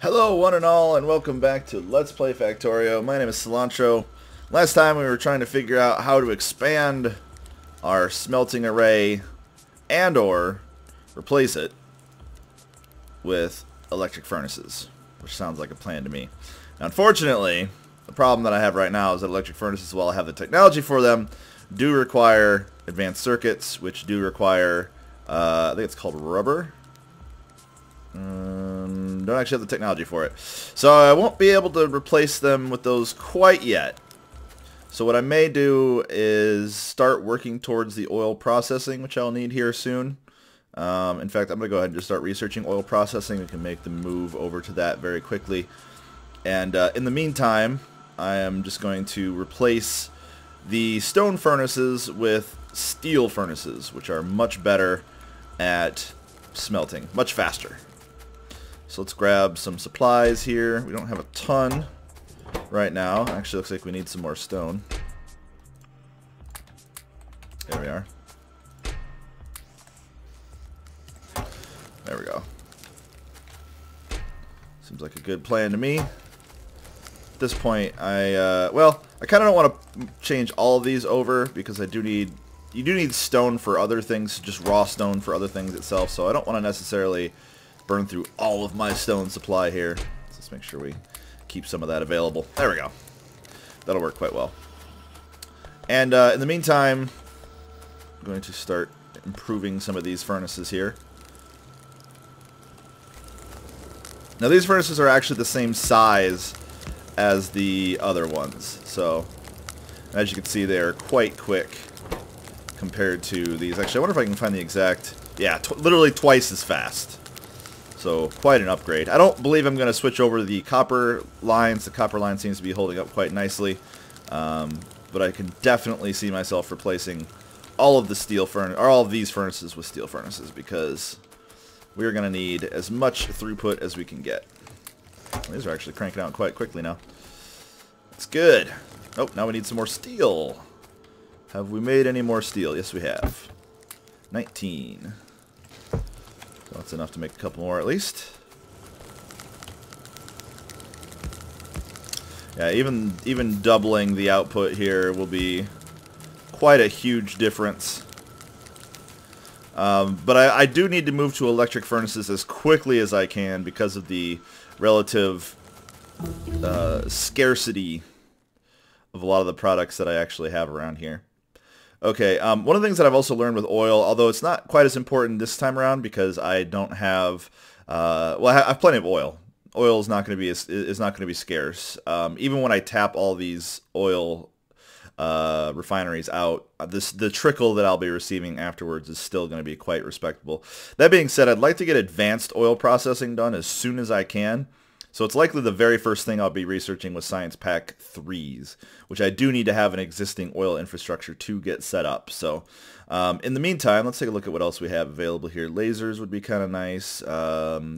Hello one and all, and welcome back to Let's Play Factorio. My name is Cilantro. Last time we were trying to figure out how to expand our smelting array and or replace it with electric furnaces, which sounds like a plan to me. Now, unfortunately, the problem that I have right now is that electric furnaces, while I have the technology for them, do require advanced circuits, which do require, I think it's called rubber. Don't actually have the technology for it. So I won't be able to replace them with those quite yet. So what I may do is start working towards the oil processing, which I'll need here soon. In fact, I'm going to go ahead and just start researching oil processing. We can make the move over to that very quickly. And in the meantime, I am just going to replace the stone furnaces with steel furnaces, which are much better at smelting, much faster. So let's grab some supplies here. We don't have a ton right now. Actually, looks like we need some more stone. There we are. There we go. Seems like a good plan to me. At this point, well, I kind of don't want to change all of these over because you do need stone for other things, just raw stone for other things itself. So I don't want to necessarily burn through all of my stone supply here. So let's make sure we keep some of that available. There we go. That'll work quite well. And in the meantime, I'm going to start improving some of these furnaces here. Now these furnaces are actually the same size as the other ones. So as you can see, they are quite quick compared to these. Actually, I wonder if I can find the exact... Yeah, literally twice as fast. So, quite an upgrade. I don't believe I'm going to switch over to the copper lines. The copper line seems to be holding up quite nicely. But I can definitely see myself replacing all of the steel furnace, or all of these furnaces with steel furnaces, because we're going to need as much throughput as we can get. These are actually cranking out quite quickly now. That's good. Oh, now we need some more steel. Have we made any more steel? Yes, we have. 19. That's enough to make a couple more at least. Yeah, even doubling the output here will be quite a huge difference. But I do need to move to electric furnaces as quickly as I can because of the relative scarcity of a lot of the products that I actually have around here. Okay, one of the things that I've also learned with oil, although it's not quite as important this time around because I don't have, well, I have plenty of oil. Oil is not going to be scarce. Even when I tap all these oil refineries out, the trickle that I'll be receiving afterwards is still going to be quite respectable. That being said, I'd like to get advanced oil processing done as soon as I can. So it's likely the very first thing I'll be researching with Science Pack 3s, which I do need to have an existing oil infrastructure to get set up. So in the meantime, let's take a look at what else we have available here. Lasers would be kind of nice.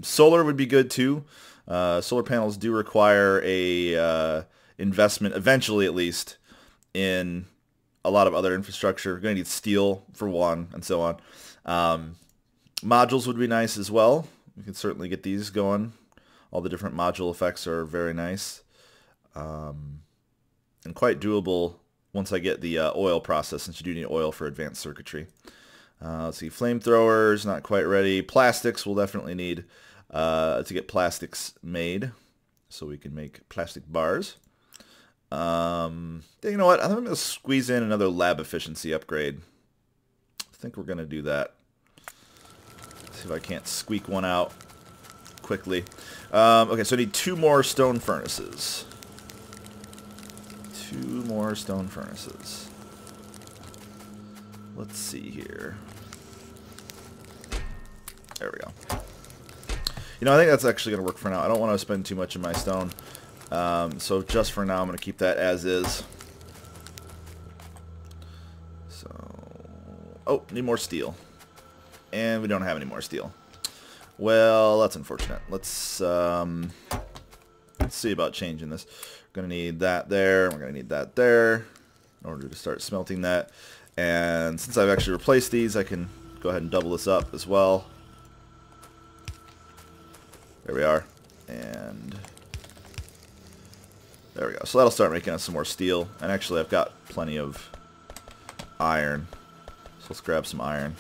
Solar would be good too. Solar panels do require a investment, eventually at least, in a lot of other infrastructure. We're going to need steel for one, and so on. Modules would be nice as well. We can certainly get these going. All the different module effects are very nice, and quite doable once I get the oil process, since you do need oil for advanced circuitry. Let's see, flamethrowers, not quite ready. Plastics we'll definitely need to get plastics made, so we can make plastic bars. You know what? I think I'm going to squeeze in another lab efficiency upgrade. I think we're going to do that. See if I can't squeak one out quickly. Okay, so I need 2 more stone furnaces. 2 more stone furnaces. Let's see here. There we go. You know, I think that's actually going to work for now. I don't want to spend too much of my stone. So just for now, I'm going to keep that as is. So, oh, need more steel. And we don't have any more steel. Well, that's unfortunate. Let's see about changing this. We're going to need that there. We're going to need that there in order to start smelting that. And since I've actually replaced these, I can go ahead and double this up as well. There we are. And there we go. So that'll start making us some more steel. And actually, I've got plenty of iron. So let's grab some iron.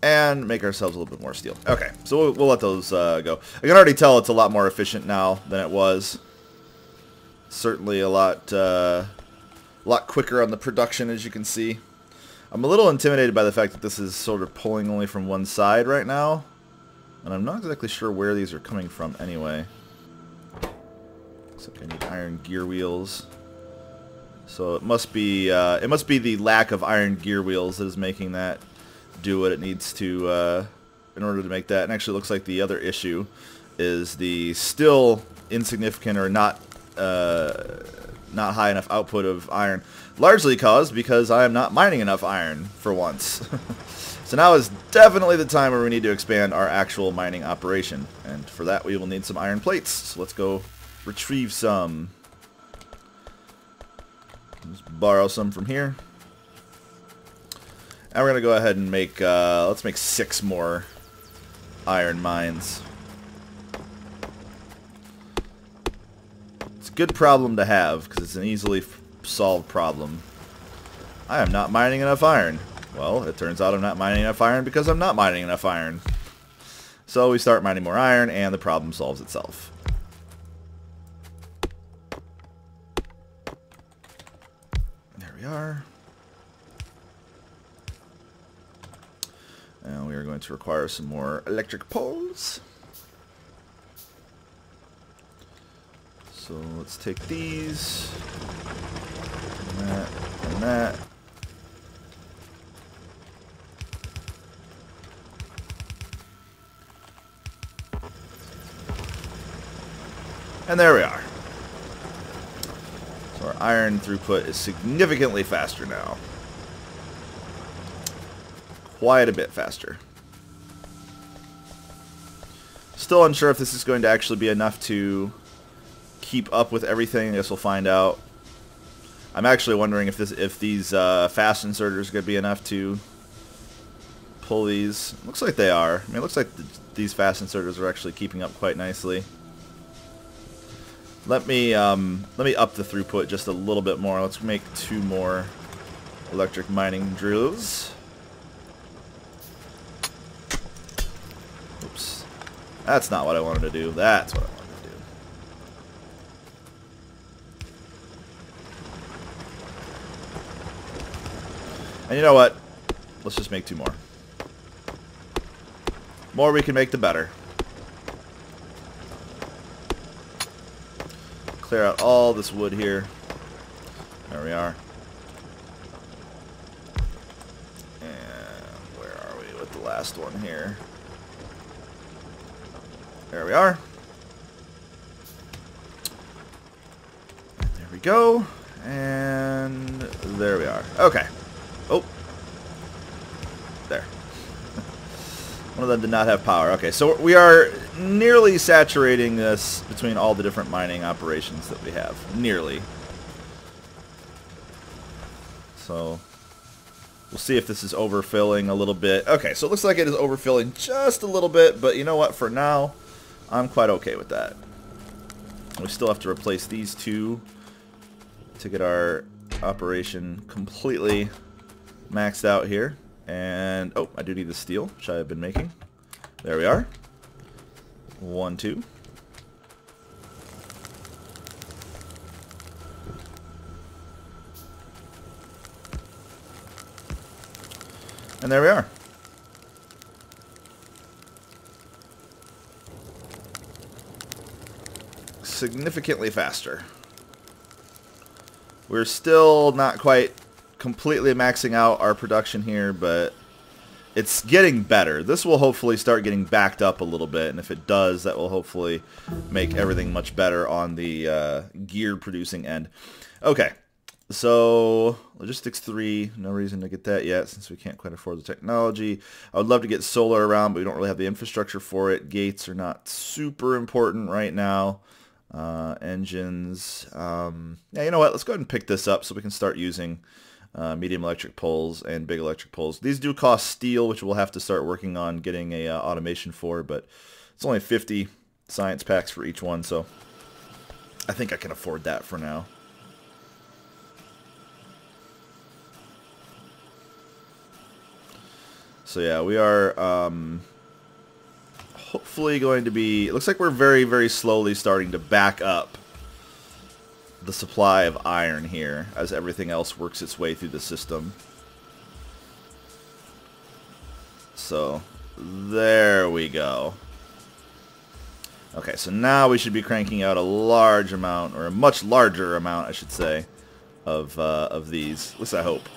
And make ourselves a little bit more steel. Okay, so we'll let those go. I can already tell it's a lot more efficient now than it was. Certainly a lot quicker on the production, as you can see. I'm a little intimidated by the fact that this is sort of pulling only from one side right now. And I'm not exactly sure where these are coming from anyway. Looks like I need iron gear wheels. So it must be the lack of iron gear wheels that is making that do what it needs to in order to make that. And actually it looks like the other issue is the still insignificant or not high enough output of iron, largely caused because I am not mining enough iron for once. So now is definitely the time where we need to expand our actual mining operation, and for that we will need some iron plates. So let's go retrieve some. Let's borrow some from here, and we're gonna go ahead and make let's make 6 more iron mines. It's a good problem to have because it's an easily solved problem. I am not mining enough iron. Well, it turns out I'm not mining enough iron because I'm not mining enough iron. So we start mining more iron and the problem solves itself. There we are. And we are going to require some more electric poles. So let's take these, and that, and that. And there we are. So our iron throughput is significantly faster now. Quite a bit faster. Still unsure if this is going to actually be enough to keep up with everything. I guess we'll find out. I'm actually wondering if these fast inserters are going to be enough to pull these. Looks like they are. I mean, it looks like these fast inserters are actually keeping up quite nicely. Let me up the throughput just a little bit more. Let's make 2 more electric mining drills. Oops. That's not what I wanted to do. That's what I wanted to do. And you know what? Let's just make 2 more. More we can make, the better. Clear out all this wood here. There we are. And where are we with the last one here? There we are. There we go. And there we are. Okay. Oh. There. One of them did not have power. Okay, so we are nearly saturating this between all the different mining operations that we have. Nearly. So we'll see if this is overfilling a little bit. Okay, so it looks like it is overfilling just a little bit, but you know what? For now, I'm quite okay with that. We still have to replace these 2 to get our operation completely maxed out here. And, oh, I do need the steel, which I have been making. There we are. 1, 2. And there we are. Significantly faster. We're still not quite completely maxing out our production here, but it's getting better. This will hopefully start getting backed up a little bit, and if it does, that will hopefully make everything much better on the gear producing end. Okay, so logistics 3, no reason to get that yet since we can't quite afford the technology. I would love to get solar around, but we don't really have the infrastructure for it. Gates are not super important right now. Engines, yeah, you know what, let's go ahead and pick this up so we can start using medium electric poles, and big electric poles. These do cost steel, which we'll have to start working on getting a automation for, but it's only 50 science packs for each one, so I think I can afford that for now. So yeah, we are hopefully going to be... It looks like we're very, very slowly starting to back up the supply of iron here as everything else works its way through the system. So there we go. Okay, so now we should be cranking out a large amount, or a much larger amount, I should say, of these. At least I hope.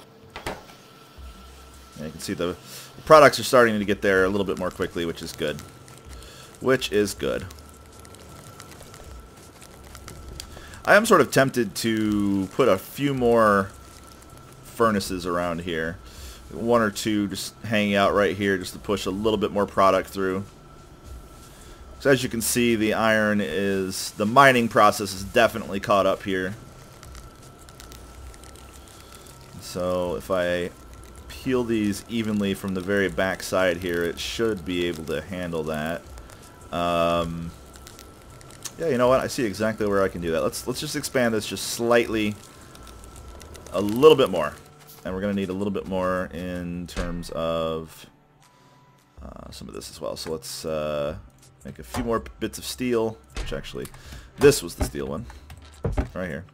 And you can see the products are starting to get there a little bit more quickly, which is good. Which is good. I am sort of tempted to put a few more furnaces around here. One or two just hanging out right here just to push a little bit more product through. So as you can see, the iron is... the mining process is definitely caught up here. So if I peel these evenly from the very back side here, it should be able to handle that. Yeah, you know what? I see exactly where I can do that. Let's just expand this just slightly, a little bit more. And we're going to need a little bit more in terms of some of this as well. So let's make a few more bits of steel, which actually, this was the steel one. Right here.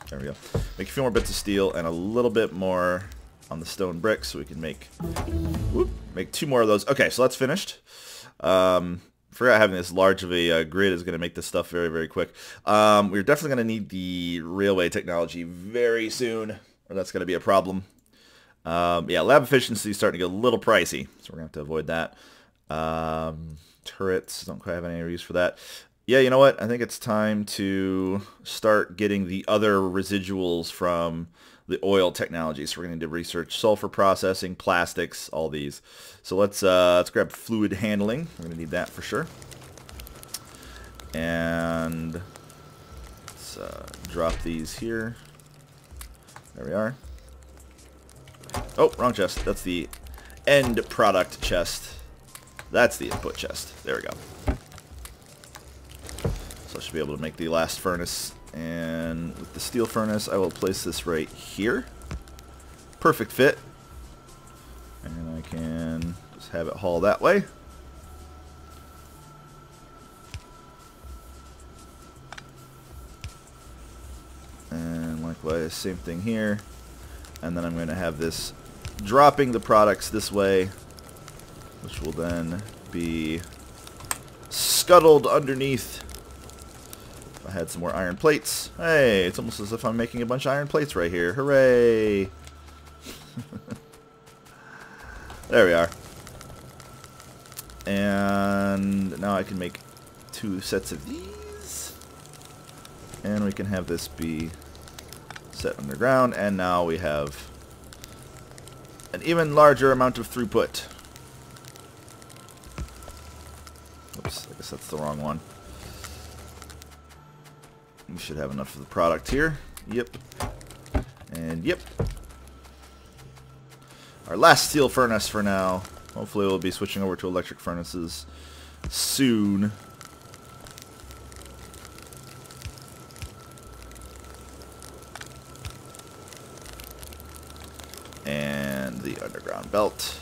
There we go. Make a few more bits of steel and a little bit more on the stone bricks so we can make 2 more of those. Okay, so that's finished. Forgot having this large of a grid is going to make this stuff very, very quick. We're definitely going to need the railway technology very soon, or that's going to be a problem. Yeah, lab efficiency is starting to get a little pricey, so we're going to have to avoid that. Turrets, don't quite have any use for that. Yeah, you know what? I think it's time to start getting the other residuals from the oil technology. So we're going to need to research sulfur processing, plastics, all these. So let's grab fluid handling. We're going to need that for sure. And let's drop these here. There we are. Oh, wrong chest. That's the end product chest. That's the input chest. There we go. So I should be able to make the last furnace. And with the steel furnace, I will place this right here. Perfect fit. And I can just have it haul that way. And likewise, same thing here. And then I'm going to have this dropping the products this way, which will then be scuttled underneath. If I had some more iron plates. Hey, it's almost as if I'm making a bunch of iron plates right here. Hooray! There we are. And now I can make 2 sets of these. And we can have this be set underground. And now we have an even larger amount of throughput. Oops, I guess that's the wrong one. We should have enough of the product here. Yep. And yep. Our last steel furnace for now. Hopefully we'll be switching over to electric furnaces soon. And the underground belt.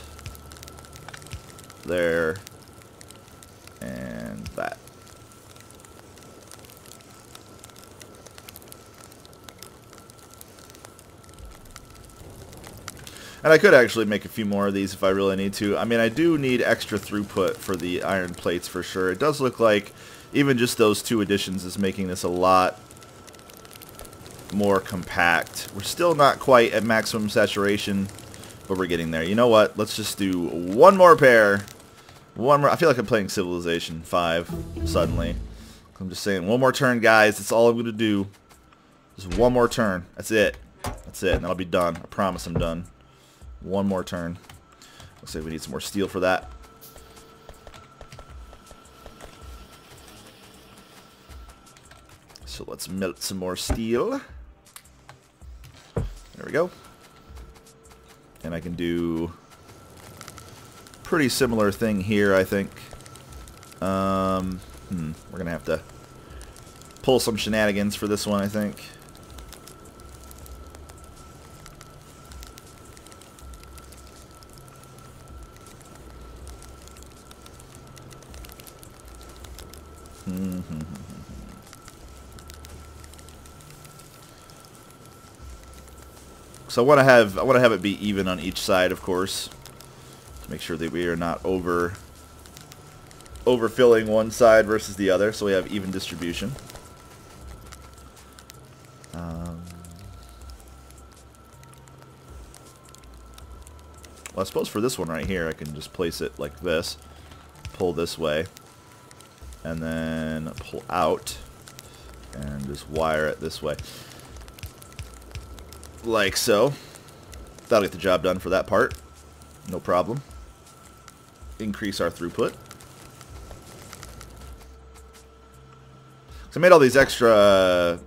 There. And that. And I could actually make a few more of these if I really need to. I mean, I do need extra throughput for the iron plates for sure. It does look like even just those 2 additions is making this a lot more compact. We're still not quite at maximum saturation, but we're getting there. You know what? Let's just do 1 more pair. 1 more. I feel like I'm playing Civilization 5 suddenly. I'm just saying, 1 more turn, guys. That's all I'm going to do. Just 1 more turn. That's it. That's it. And then I'll be done. I promise I'm done. 1 more turn. Looks like we need some more steel for that. So let's melt some more steel. There we go. And I can do pretty similar thing here, I think. We're gonna have to pull some shenanigans for this one, I think. So I want to have it be even on each side, of course, to make sure that we are not overfilling one side versus the other, so we have even distribution. Well, I suppose for this one right here, I can just place it like this, pull this way, and then pull out, and just wire it this way. Like so. That'll get the job done for that part. No problem. Increase our throughput. So I made all these extra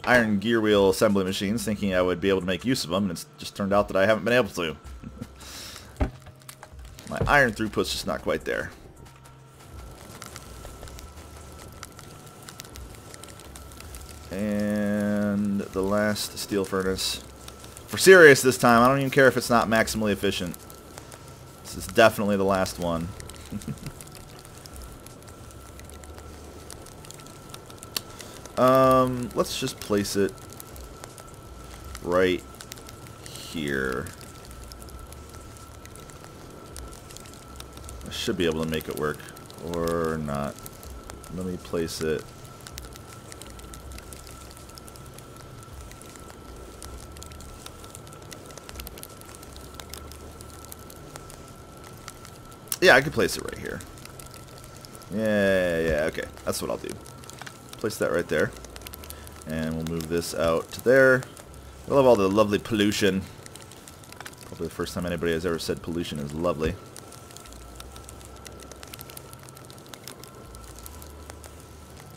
iron gear wheel assembly machines thinking I would be able to make use of them, and it's just turned out that I haven't been able to. My iron throughput's just not quite there. And the last steel furnace. For serious this time, I don't even care if it's not maximally efficient. This is definitely the last one. Let's just place it right here. I should be able to make it work. Or not. Let me place it. Yeah, I can place it right here. Yeah, okay. That's what I'll do. Place that right there. And we'll move this out to there. I love all the lovely pollution. Probably the first time anybody has ever said pollution is lovely.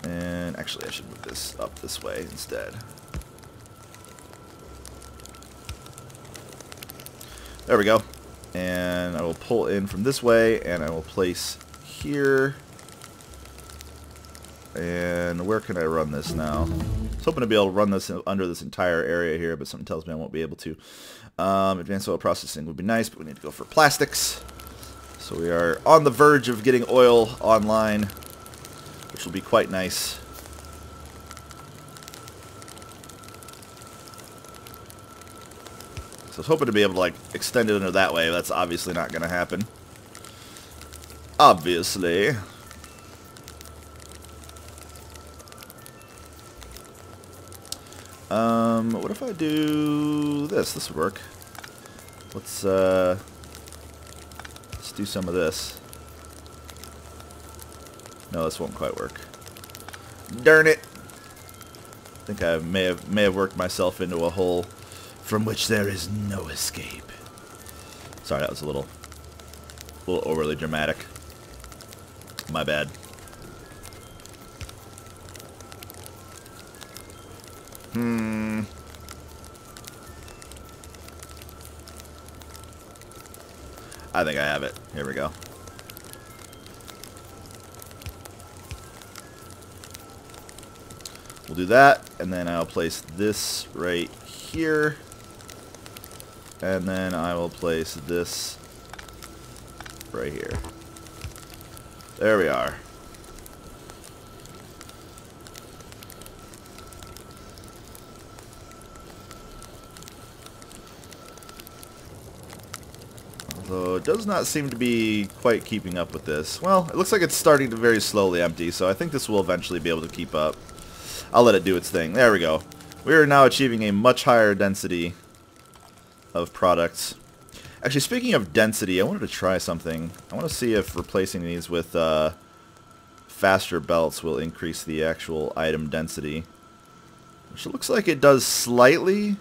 And actually, I should move this up this way instead. There we go. And I will pull in from this way, and I will place here. And where can I run this now? I was hoping to be able to run this under this entire area here, but something tells me I won't be able to. Advanced oil processing would be nice, but we need to go for plastics. So we are on the verge of getting oil online, which will be quite nice. So I was hoping to be able to like extend it under that way. That's obviously not going to happen. Obviously. What if I do this? This would work. Let's do some of this. No, this won't quite work. Darn it! I think I may have worked myself into a hole from which there is no escape. Sorry, that was a little overly dramatic. My bad. I think I have it. Here we go. We'll do that, and then I'll place this right here. And then I will place this right here. There we are. Although it does not seem to be quite keeping up with this. Well, it looks like it's starting to very slowly empty, so I think this will eventually be able to keep up. I'll let it do its thing. There we go. We are now achieving a much higher density of products. Actually, speaking of density, I wanted to try something. I want to see if replacing these with faster belts will increase the actual item density. Which looks like it does slightly.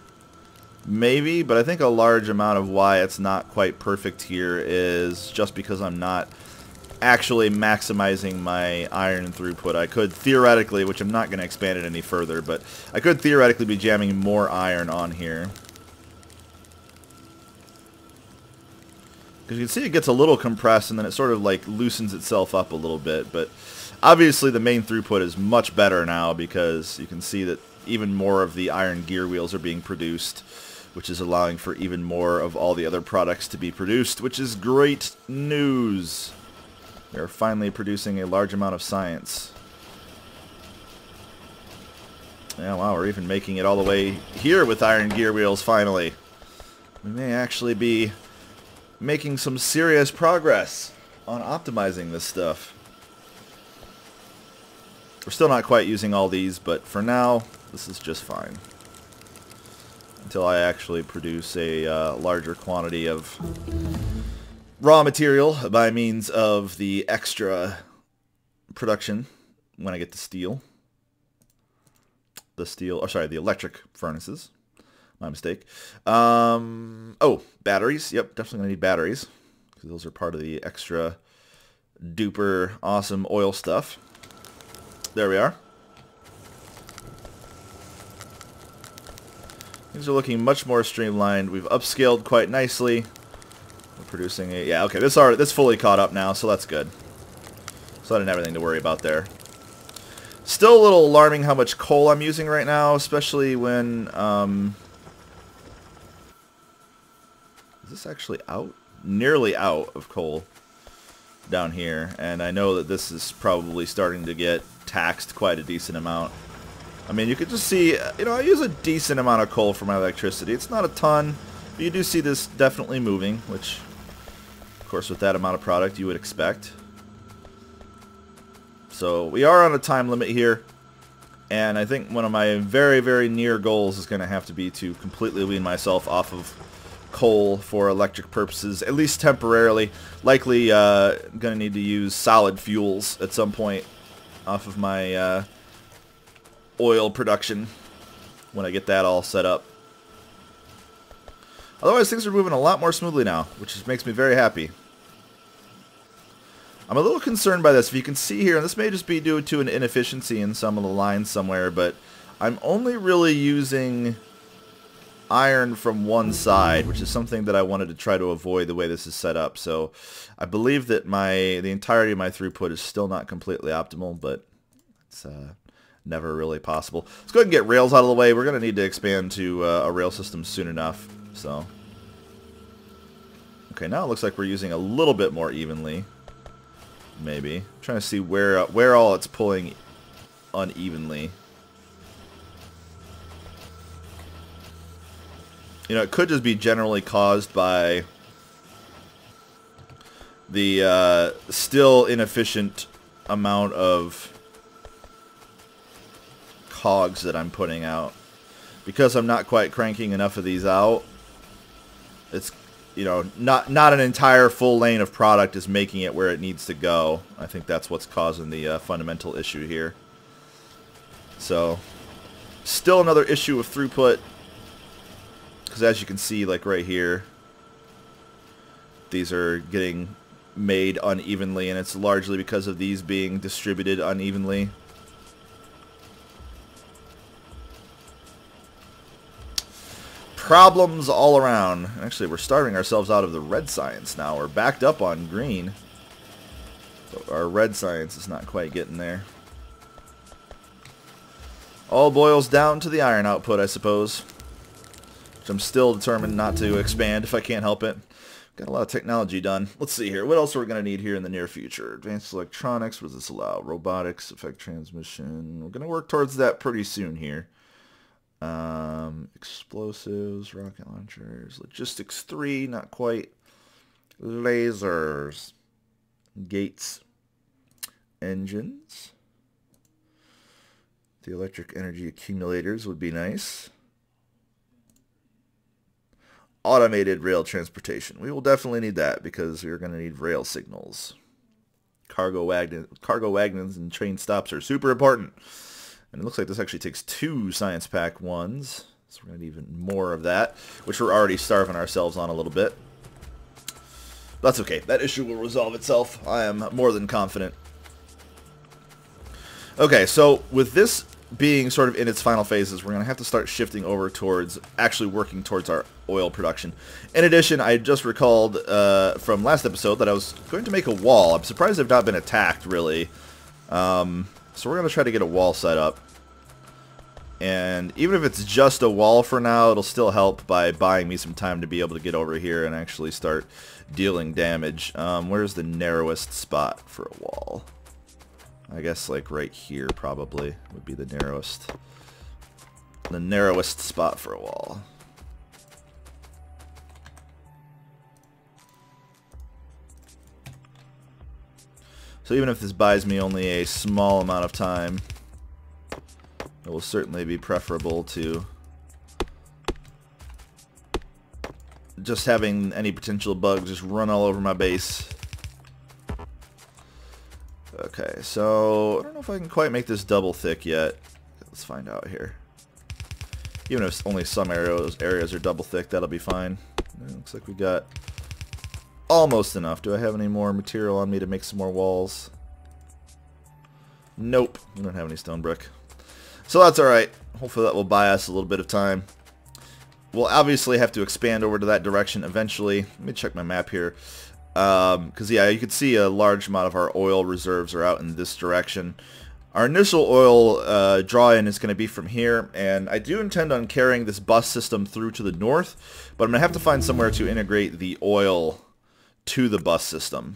Maybe, but I think a large amount of why it's not quite perfect here is just because I'm not actually maximizing my iron throughput. I could theoretically, which I'm not going to expand it any further, but I could theoretically be jamming more iron on here. Because you can see it gets a little compressed and then it sort of like loosens itself up a little bit. But obviously the main throughput is much better now because you can see that even more of the iron gear wheels are being produced, which is allowing for even more of all the other products to be produced, which is great news. We are finally producing a large amount of science. Yeah, wow, we're even making it all the way here with iron gear wheels finally. We may actually be making some serious progress on optimizing this stuff. We're still not quite using all these, but for now, this is just fine. Until I actually produce a larger quantity of raw material by means of the extra production when I get the steel. The electric furnaces. My mistake. Oh, batteries. Yep, definitely going to need batteries. Because those are part of the extra duper awesome oil stuff. There we are. Things are looking much more streamlined. We've upscaled quite nicely. We're producing a... Yeah, okay, this fully caught up now, so that's good. So I didn't have anything to worry about there. Still a little alarming how much coal I'm using right now, especially when... Is this actually out? Nearly out of coal down here. And I know that this is probably starting to get taxed quite a decent amount. I mean, you could just see, you know, I use a decent amount of coal for my electricity. It's not a ton, but you do see this definitely moving, which, of course, with that amount of product, you would expect. So we are on a time limit here, and I think one of my very, very near goals is going to have to be to completely wean myself off of coal for electric purposes, at least temporarily. Likely going to need to use solid fuels at some point off of my oil production when I get that all set up. Otherwise, things are moving a lot more smoothly now, which makes me very happy. I'm a little concerned by this. If you can see here, and this may just be due to an inefficiency in some of the lines somewhere, but I'm only really using iron from one side, which is something that I wanted to try to avoid the way this is set up. So I believe that the entirety of my throughput is still not completely optimal, but it's never really possible. Let's go ahead and get rails out of the way. We're going to need to expand to a rail system soon enough. So, okay, now it looks like we're using a little bit more evenly. Maybe. I'm trying to see where all it's pulling unevenly. You know, it could just be generally caused by the still inefficient amount of cogs that I'm putting out. Because I'm not quite cranking enough of these out, it's, you know, not an entire full lane of product is making it where it needs to go. I think that's what's causing the fundamental issue here. So, still another issue of throughput. Because as you can see, like right here, these are getting made unevenly, and it's largely because of these being distributed unevenly. Problems all around. Actually, we're starving ourselves out of the red science now. We're backed up on green, but our red science is not quite getting there. All boils down to the iron output, I suppose. Which I'm still determined not to expand if I can't help it. Got a lot of technology done. Let's see here. What else are we going to need here in the near future? Advanced electronics. What does this allow? Robotics, effect transmission. We're going to work towards that pretty soon here. Explosives, rocket launchers, logistics 3, not quite. Lasers, gates, engines. The electric energy accumulators would be nice. Automated rail transportation. We will definitely need that because we're going to need rail signals. Cargo wagons and train stops are super important. And it looks like this actually takes 2 science pack 1s. So we're going to need even more of that, which we're already starving ourselves on a little bit. That's okay. That issue will resolve itself. I am more than confident. Okay, so with this being sort of in its final phases, we're going to have to start shifting over towards actually working towards our oil production. In addition, I just recalled from last episode that I was going to make a wall. I'm surprised I've not been attacked, really. So we're going to try to get a wall set up. And even if it's just a wall for now, it'll still help by buying me some time to be able to get over here and actually start dealing damage. Where's the narrowest spot for a wall? I guess like right here probably would be the narrowest spot for a wall. So even if this buys me only a small amount of time, it will certainly be preferable to just having any potential bugs just run all over my base. Okay, so I don't know if I can quite make this double thick yet. Let's find out here. Even if only some areas are double thick, that'll be fine. It looks like we got almost enough. Do I have any more material on me to make some more walls? Nope, we don't have any stone brick. So that's alright. Hopefully that will buy us a little bit of time. We'll obviously have to expand over to that direction eventually. Let me check my map here. Because yeah, you can see a large amount of our oil reserves are out in this direction. Our initial oil draw-in is going to be from here, and I do intend on carrying this bus system through to the north, but I'm going to have to find somewhere to integrate the oil to the bus system.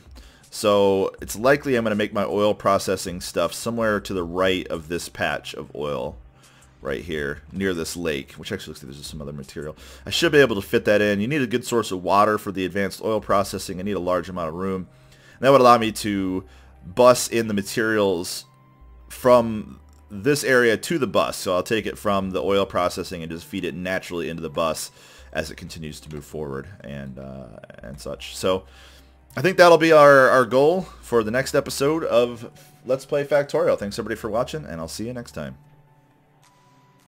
So it's likely I'm going to make my oil processing stuff somewhere to the right of this patch of oil right here near this lake, which actually looks like there's some other material. I should be able to fit that in. You need a good source of water for the advanced oil processing. I need a large amount of room. And that would allow me to bus in the materials from this area to the bus. So I'll take it from the oil processing and just feed it naturally into the bus as it continues to move forward and such. So I think that'll be our goal for the next episode of Let's Play Factorio. Thanks everybody for watching, and I'll see you next time.